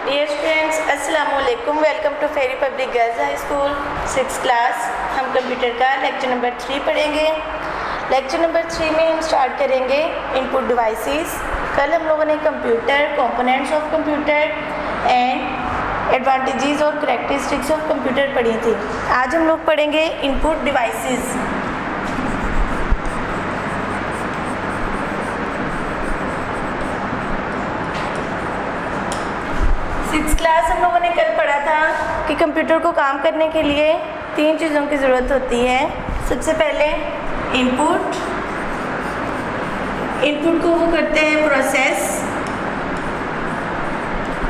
Dear students, अस्सलाम वालेकुम। Welcome to Ferry public girls high school 6th class. हम computer का लेक्चर नंबर 3 पढ़ेंगे। लेक्चर नंबर 3 में हम स्टार्ट करेंगे इनपुट डिवाइसेस। कल हम लोगों ने computer, components of computer and advantages और करैक्टरिस्टिक्स ऑफ कंप्यूटर पढ़ी थी। आज हम लोग पढ़ेंगे इनपुट डिवाइसेस। क्लास हम लोगों ने कल पढ़ा था कि कंप्यूटर को काम करने के लिए 3 चीज़ों की ज़रूरत होती है। सबसे पहले इनपुट को वो करते हैं प्रोसेस,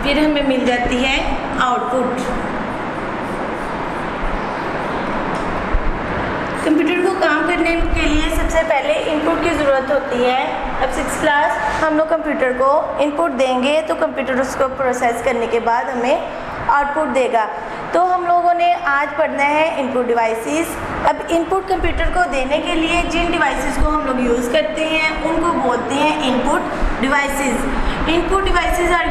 फिर हमें मिल जाती है आउटपुट। कंप्यूटर को काम करने के लिए सबसे पहले इनपुट की ज़रूरत होती है। अब 6th क्लास हम लोग कंप्यूटर को इनपुट देंगे तो कंप्यूटर उसको प्रोसेस करने के बाद हमें आउटपुट देगा। तो हम लोगों ने आज पढ़ना है इनपुट डिवाइसेस। अब इनपुट कंप्यूटर को देने के लिए जिन डिवाइसेस को हम लोग यूज़ करते हैं उनको बोलते हैं input devices. Input devices are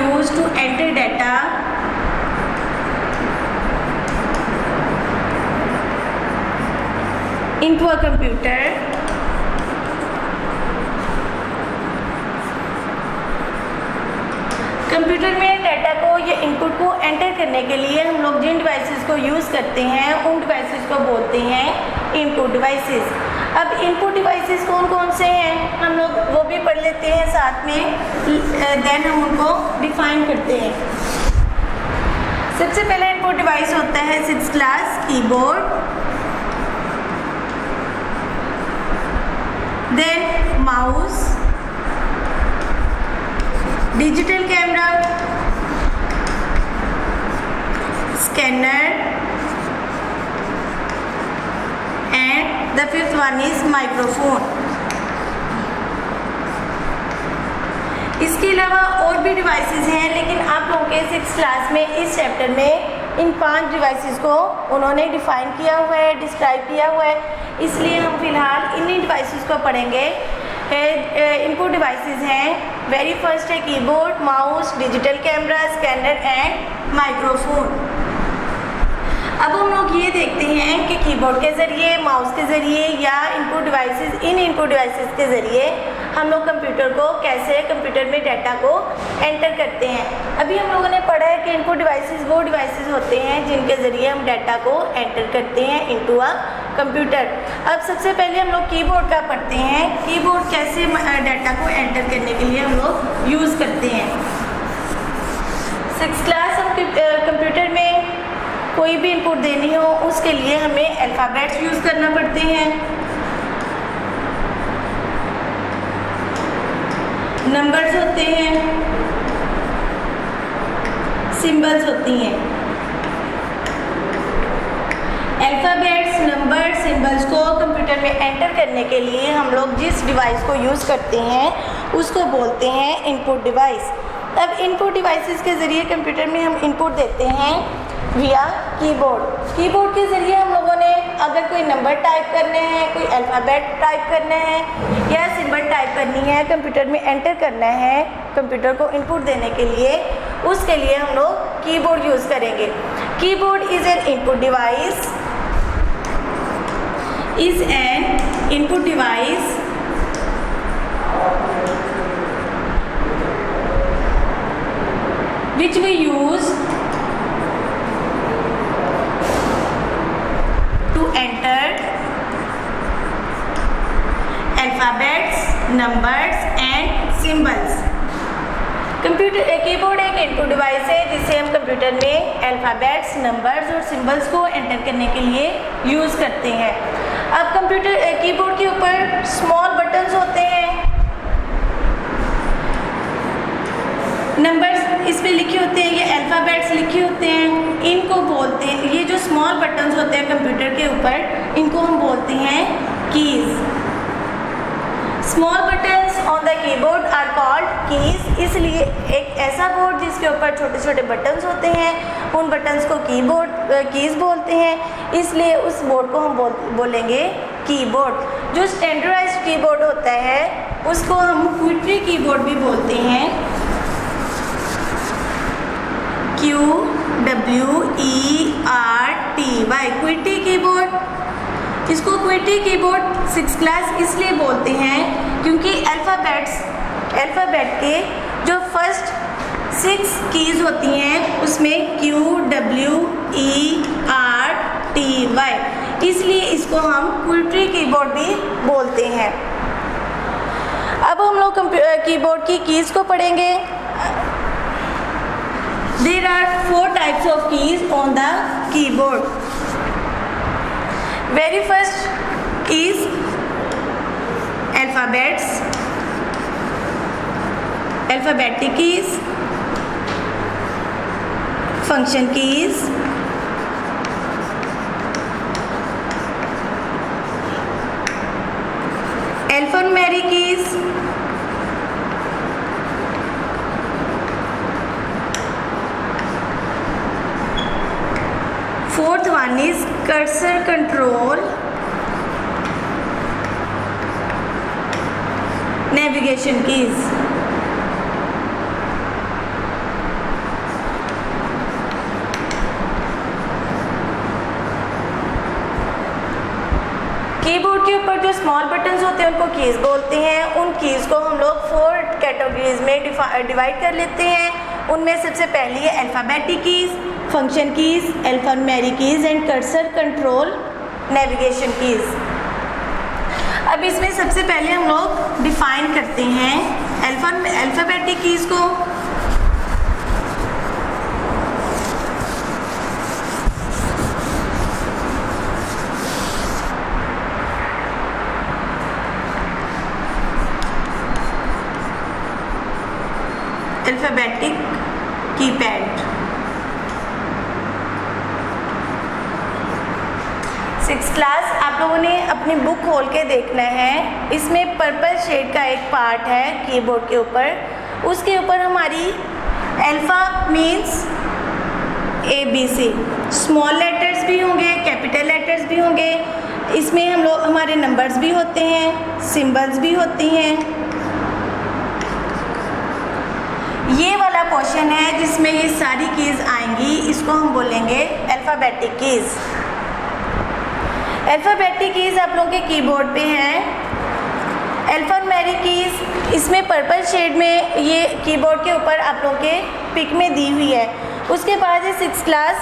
used to enter data into a computer computer में डाटा को या इनपुट को एंटर करने के लिए हम लोग जिन डिवाइसेस को यूज़ करते हैं उन डिवाइसेस को बोलते हैं इनपुट डिवाइसेस। अब इनपुट डिवाइसेस कौन कौन से हैं हम लोग वो भी पढ़ लेते हैं साथ में, देन हम उनको डिफाइन करते हैं। सबसे पहले इनपुट डिवाइस होता है 6th class keyboard, then mouse, digital camera, scanner and the 5th one is microphone. इसके अलावा और भी डिवाइसेस हैं, लेकिन आप लोगों के 6th क्लास में इस चैप्टर में इन 5 डिवाइसेस को उन्होंने डिफाइन किया हुआ है, डिस्क्राइब किया हुआ है, इसलिए हम फिलहाल इन्हीं डिवाइसेस को पढ़ेंगे। इनपुट डिवाइसेस हैं, वेरी फर्स्ट है keyboard, mouse, digital camera, scanner and microphone. अब हम लोग ये देखते हैं कि कीबोर्ड के ज़रिए, माउस के ज़रिए या इनपुट डिवाइसेस के ज़रिए हम लोग कंप्यूटर को कैसे कंप्यूटर में डाटा को एंटर करते हैं। अभी हम लोगों ने पढ़ा है कि इनपुट डिवाइसेस वो डिवाइसेस होते हैं जिनके ज़रिए हम डाटा को एंटर करते हैं इनटू अ कंप्यूटर। अब सबसे पहले हम लोग कीबोर्ड का पढ़ते हैं। कीबोर्ड कैसे डाटा को एंटर करने के लिए हम लोग यूज़ करते हैं। 6th क्लास हम कंप्यूटर में कोई भी इनपुट देनी हो उसके लिए हमें अल्फ़ाबेट्स यूज़ करना पड़ते हैं, नंबर्स होते हैं, सिंबल्स होती हैं। अल्फ़ाबेट्स, नंबर, सिंबल्स को कंप्यूटर में एंटर करने के लिए हम लोग जिस डिवाइस को यूज़ करते हैं उसको बोलते हैं इनपुट डिवाइस। अब इनपुट डिवाइसेस के ज़रिए कंप्यूटर में हम इनपुट देते हैं विया कीबोर्ड। कीबोर्ड के ज़रिए हम लोगों ने अगर कोई नंबर टाइप करने हैं, कोई अल्फ़ाबेट टाइप करना है या सिंबल टाइप करनी है, कंप्यूटर में एंटर करना है कंप्यूटर को इनपुट देने के लिए, उसके लिए हम लोग कीबोर्ड यूज़ करेंगे। Keyboard is an input device, which we use to enter alphabets, numbers and symbols। Keyboard एक इनपुट डिवाइस है जिसे हम कंप्यूटर में अल्फ़ाबेट्स, नंबर्स और सिंबल्स को एंटर करने के लिए यूज़ करते हैं। अब कीबोर्ड के ऊपर स्मॉल बटन्स होते हैं, नंबर्स इस पे लिखे होते हैं, ये अल्फ़ाबेट्स लिखे होते हैं, इनको बोलते हैं, ये जो स्मॉल बटन्स होते हैं कंप्यूटर के ऊपर इनको हम बोलते हैं keys. Small buttons on the keyboard are called keys. इसलिए एक ऐसा बोर्ड जिसके ऊपर छोटे छोटे बटन्स होते हैं उन बटन्स को कीज़ बोलते हैं, इसलिए उस बोर्ड को हम बोलेंगे कीबोर्ड। जो स्टैंडर्डाइज्ड कीबोर्ड होता है उसको हम क्विट्री कीबोर्ड भी बोलते हैं, QWERTY, क्विट्री कीबोर्ड। इसको क्विट्री कीबोर्ड 6th क्लास इसलिए बोलते हैं क्योंकि अल्फ़ाबेट के जो फर्स्ट 6 कीज़ होती हैं उसमें QWERTY, इसलिए इसको हम क्विट्री कीबोर्ड भी बोलते हैं। अब हम लोग कीबोर्ड की कीज़ को पढ़ेंगे। There are 4 types of keys on the keyboard. Very first is alphabetic keys, function keys, alphanumeric keys, fourth one is cursor control, navigation keys. Keyboard के ऊपर जो स्मॉल बटन्स होते हैं उनको कीज़ बोलते हैं। उन कीज़ को हम लोग 4 कैटेगरीज में डिवाइड कर लेते हैं। उनमें सबसे पहली है alphabetic keys, function keys, alphanumeric keys and cursor control navigation keys. अब इसमें सबसे पहले हम लोग डिफ़ाइन करते हैं अल्फ़ाबेटिक कीज़ को। अल्फ़ाबेटिक कीपैड, सिक्स क्लास आप लोगों ने अपनी बुक खोल के देखना है। इसमें पर्पल शेड का एक पार्ट है कीबोर्ड के ऊपर, उसके ऊपर हमारी alpha means ABC, small letters भी होंगे, कैपिटल लेटर्स भी होंगे। इसमें हम लोग हमारे नंबर्स भी होते हैं, सिंबल्स भी होती हैं। ये वाला पोर्शन है जिसमें ये सारी कीज़ आएंगी, इसको हम बोलेंगे अल्फ़ाबेटिक कीज़। अल्फ़ाबेटिक कीज़ आप लोगों के कीबोर्ड पे हैं। अल्फ़ान्यूमेरिक कीज़ इसमें पर्पल शेड में ये कीबोर्ड के ऊपर आप लोगों के पिक में दी हुई है। उसके बाद है 6th क्लास।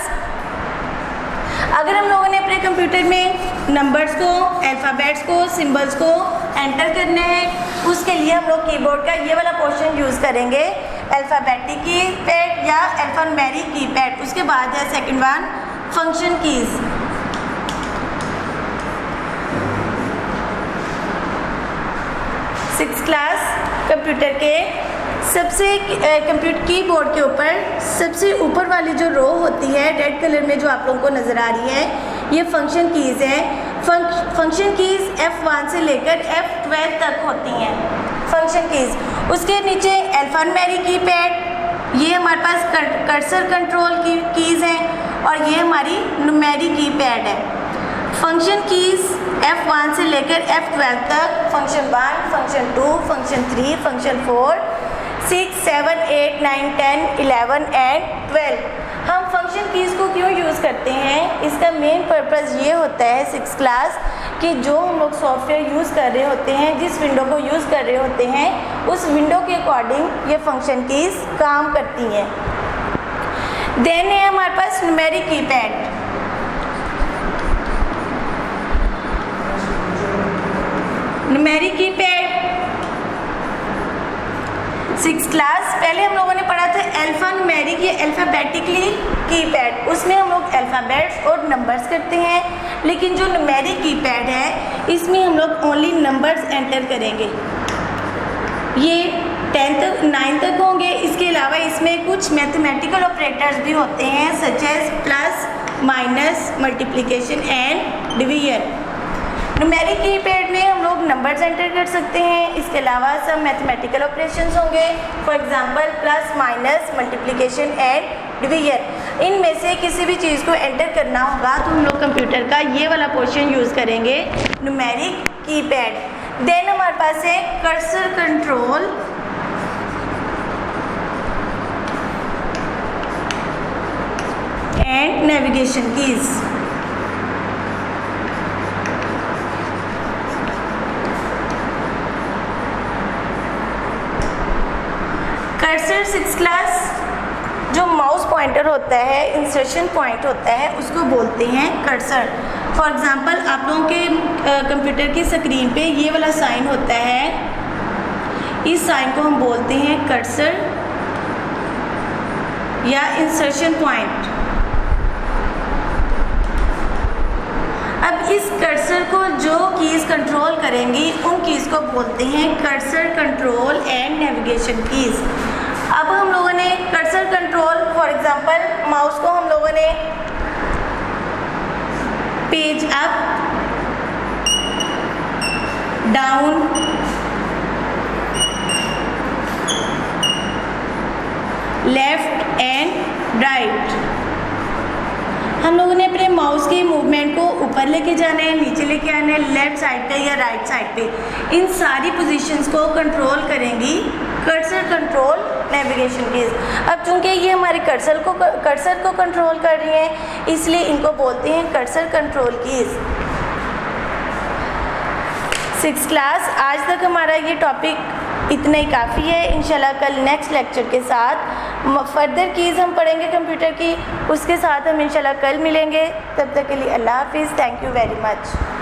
अगर हम लोगों ने अपने कंप्यूटर में नंबर्स को, अल्फ़ाबेट्स को, सिंबल्स को एंटर करना है, उसके लिए हम लोग कीबोर्ड का ये वाला पोर्शन यूज़ करेंगे, अल्फ़ाबेटिक कीपैड या अल्फ़ान्यूमेरिक कीपैड। उसके बाद है second one function keys. Six class computer के कंप्यूटर कीबोर्ड के ऊपर सबसे ऊपर वाली जो रो होती है रेड कलर में जो आप लोगों को नज़र आ रही है, ये फंक्शन कीज़ है। फंक्शन कीज़ F1 से लेकर F12 तक होती हैं फंक्शन कीज़। उसके नीचे अल्फ़ान्यूमेरिक कीपैड, ये हमारे पास कर्सर कंट्रोल की कीज़ हैं और ये हमारी न्यूमेरिक कीपैड है। फंक्शन कीज़ F1 से लेकर F12 तक, function 1, function 2, function 3, function 4, 6, 7, 8, 9, 10, 11 and 12। हम फंक्शन कीज़ को क्यों यूज़ करते हैं, इसका मेन पर्पज़ ये होता है 6th क्लास कि जो हम लोग सॉफ्टवेयर यूज़ कर रहे होते हैं, जिस विंडो को यूज़ कर रहे होते हैं, उस विंडो के अकॉर्डिंग ये फंक्शन कीज़ काम करती हैं। देन है हमारे पास numeric keypad. Numeric keypad 6th class. पहले हम लोगों ने पढ़ा था अल्फ़ान्यूमेरिक या अल्फ़ाबेटिकली कीपैड, उसमें हम लोग अल्फ़ाबेट्स और नंबर्स करते हैं। लेकिन जो न्यूमेरिक कीपैड है इसमें हम लोग ओनली नंबर्स एंटर करेंगे। ये 10 तक 9 तक होंगे। इसके अलावा इसमें कुछ मैथमेटिकल ऑपरेटर्स भी होते हैं such as plus, minus, multiplication and division. Numeric keypad में हम लोग नंबर्स एंटर कर सकते हैं। इसके अलावा सब मैथमेटिकल ऑपरेशंस होंगे, for example plus, minus, multiplication and division. इनमें से किसी भी चीज़ को एंटर करना होगा तो हम लोग कंप्यूटर का ये वाला पोर्शन यूज़ करेंगे, न्यूमेरिक कीपैड। देन हमारे पास है cursor control, and navigation keys. Cursor 6th class जो माउस पॉइंटर होता है, इंसर्शन पॉइंट होता है, उसको बोलते हैं कर्सर। फॉर एग्जांपल आप लोगों के कंप्यूटर की स्क्रीन पे ये वाला साइन होता है, इस साइन को हम बोलते हैं कर्सर या इंसर्शन पॉइंट। अब इस कर्सर को जो कीज़ कंट्रोल करेंगी उन कीज़ को बोलते हैं cursor control and navigation keys. अब हम लोगों ने cursor control, for example mouse को हम लोगों ने page up, down, left and right, हम लोगों ने अपने माउस के मूवमेंट को ऊपर लेके जाना है, नीचे लेके आना है, लेफ्ट साइड पे या राइट साइड पे। इन सारी पोजीशंस को कंट्रोल करेंगी कर्सर कंट्रोल नेविगेशन कीज। अब चूंकि ये हमारे कर्सर को कंट्रोल कर रही हैं, इसलिए इनको बोलते हैं cursor control keys. 6th class, आज तक हमारा ये टॉपिक इतना ही काफ़ी है। इंशाल्लाह कल नेक्स्ट लेक्चर के साथ फर्दर कीज़ हम पढ़ेंगे कंप्यूटर की, उसके साथ हम इंशाल्लाह कल मिलेंगे। तब तक के लिए अल्लाह हाफिज़, थैंक यू वेरी मच।